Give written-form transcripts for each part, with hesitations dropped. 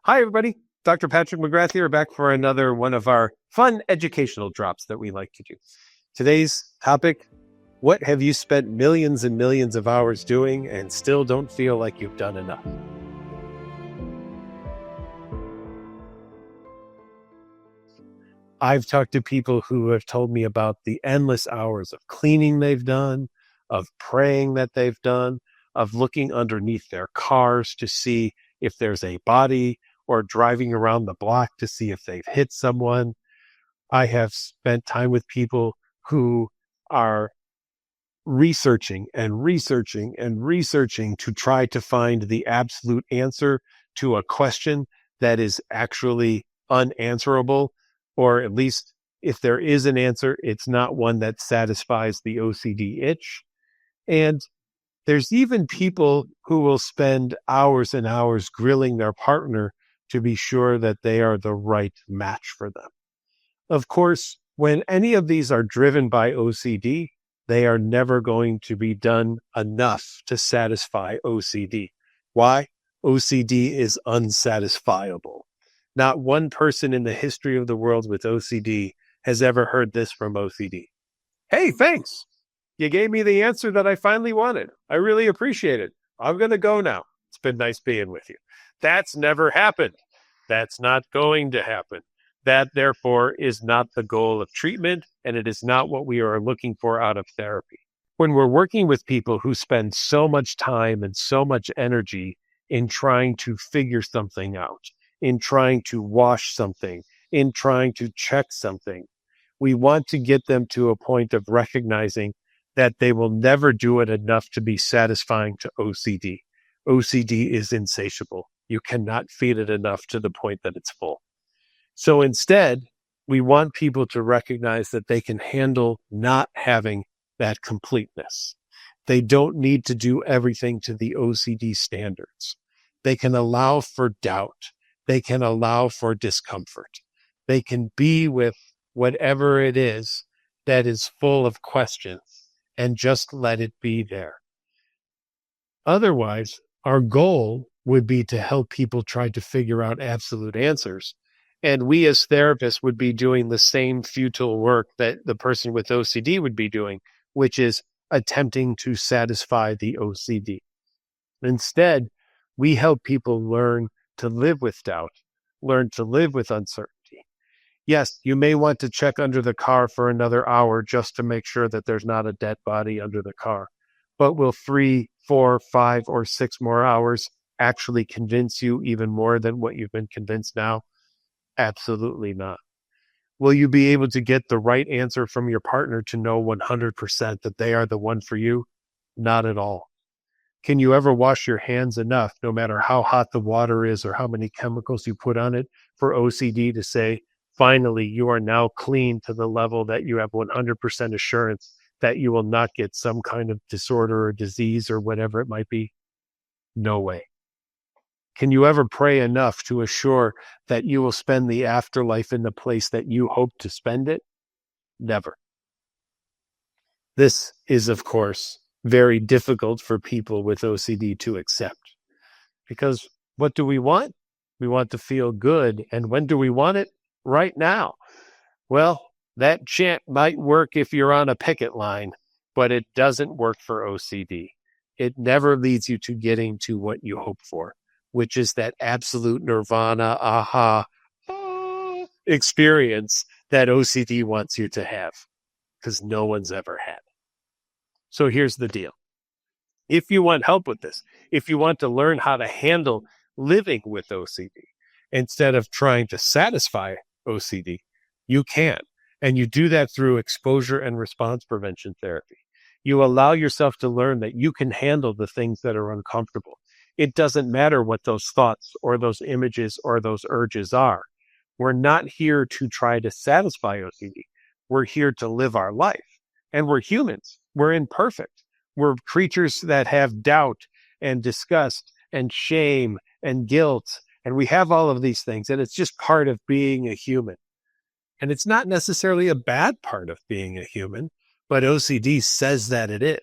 Hi, everybody. Dr. Patrick McGrath here, back for another one of our fun educational drops that we like to do. Today's topic, what have you spent millions and millions of hours doing and still don't feel like you've done enough? I've talked to people who have told me about the endless hours of cleaning they've done, of praying that they've done, of looking underneath their cars to see if there's a body, or driving around the block to see if they've hit someone. I have spent time with people who are researching and researching and researching to try to find the absolute answer to a question that is actually unanswerable, or at least if there is an answer, it's not one that satisfies the OCD itch. And there's even people who will spend hours and hours grilling their partner to be sure that they are the right match for them. Of course, when any of these are driven by OCD, they are never going to be done enough to satisfy OCD. Why? OCD is unsatisfiable. Not one person in the history of the world with OCD has ever heard this from OCD. Hey, thanks. You gave me the answer that I finally wanted. I really appreciate it. I'm going to go now. It's been nice being with you. That's never happened. That's not going to happen. That, therefore, is not the goal of treatment, and it is not what we are looking for out of therapy. When we're working with people who spend so much time and so much energy in trying to figure something out, in trying to wash something, in trying to check something, we want to get them to a point of recognizing that they will never do it enough to be satisfying to OCD. OCD is insatiable. You cannot feed it enough to the point that it's full. So instead, we want people to recognize that they can handle not having that completeness. They don't need to do everything to the OCD standards. They can allow for doubt. They can allow for discomfort. They can be with whatever it is that is full of questions and just let it be there. Otherwise, our goal would be to help people try to figure out absolute answers. And we as therapists would be doing the same futile work that the person with OCD would be doing, which is attempting to satisfy the OCD. Instead, we help people learn to live with doubt, learn to live with uncertainty. Yes, you may want to check under the car for another hour just to make sure that there's not a dead body under the car. But will 3, 4, 5, or 6 more hours actually convince you even more than what you've been convinced now? Absolutely not. Will you be able to get the right answer from your partner to know 100% that they are the one for you? Not at all. Can you ever wash your hands enough, no matter how hot the water is or how many chemicals you put on it, for OCD to say, finally, you are now clean to the level that you have 100% assurance that you will not get some kind of disorder or disease or whatever it might be? No way. Can you ever pray enough to assure that you will spend the afterlife in the place that you hope to spend it? Never. This is, of course, very difficult for people with OCD to accept. Because what do we want? We want to feel good. And when do we want it? Right now. Well, that chant might work if you're on a picket line, but it doesn't work for OCD. It never leads you to getting to what you hope for, which is that absolute nirvana, aha experience that OCD wants you to have, because no one's ever had. So here's the deal. If you want help with this, if you want to learn how to handle living with OCD instead of trying to satisfy OCD, you can. And you do that through exposure and response prevention therapy. You allow yourself to learn that you can handle the things that are uncomfortable. It doesn't matter what those thoughts or those images or those urges are. We're not here to try to satisfy OCD. We're here to live our life. And we're humans. We're imperfect. We're creatures that have doubt and disgust and shame and guilt. And we have all of these things. And it's just part of being a human. And it's not necessarily a bad part of being a human, but OCD says that it is.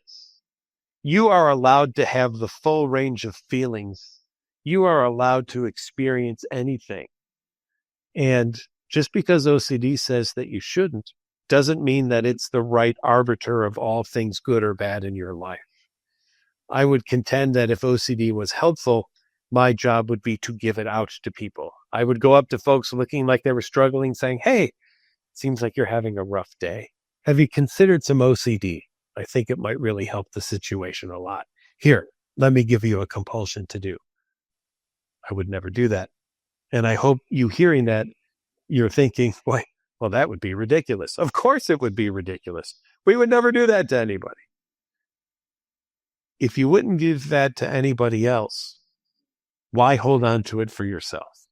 You are allowed to have the full range of feelings You are allowed to experience anything. And just because OCD says that you shouldn't doesn't mean that it's the right arbiter of all things good or bad in your life. I would contend that if OCD was helpful, my job would be to give it out to people. I would go up to folks looking like they were struggling, saying, "Hey, seems like you're having a rough day. Have you considered some OCD? I think it might really help the situation a lot. Here, let me give you a compulsion to do." I would never do that. And I hope you hearing that, you're thinking, "Boy, well, that would be ridiculous." Of course it would be ridiculous. We would never do that to anybody. If you wouldn't give that to anybody else, why hold on to it for yourself?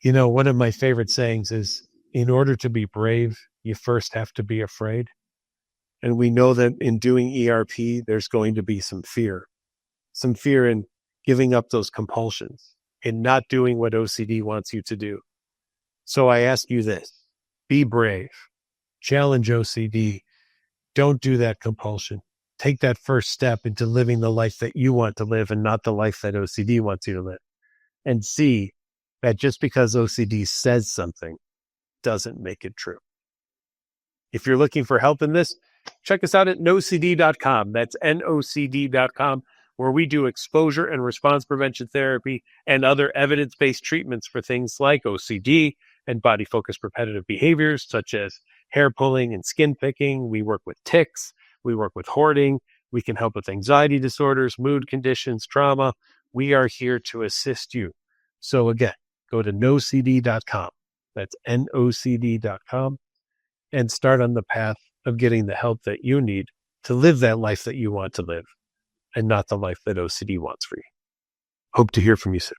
You know, one of my favorite sayings is, in order to be brave, you first have to be afraid. And we know that in doing ERP, there's going to be some fear in giving up those compulsions and not doing what OCD wants you to do. So I ask you this: be brave, challenge OCD, don't do that compulsion. Take that first step into living the life that you want to live and not the life that OCD wants you to live. And see that just because OCD says something doesn't make it true. If you're looking for help in this, check us out at NOCD.com. That's NOCD.com, where we do exposure and response prevention therapy and other evidence-based treatments for things like OCD and body-focused repetitive behaviors, such as hair pulling and skin picking. We work with tics. We work with hoarding. We can help with anxiety disorders, mood conditions, trauma. We are here to assist you. So again, go to NOCD.com. That's NOCD.com. And start on the path of getting the help that you need to live that life that you want to live and not the life that OCD wants for you. Hope to hear from you soon.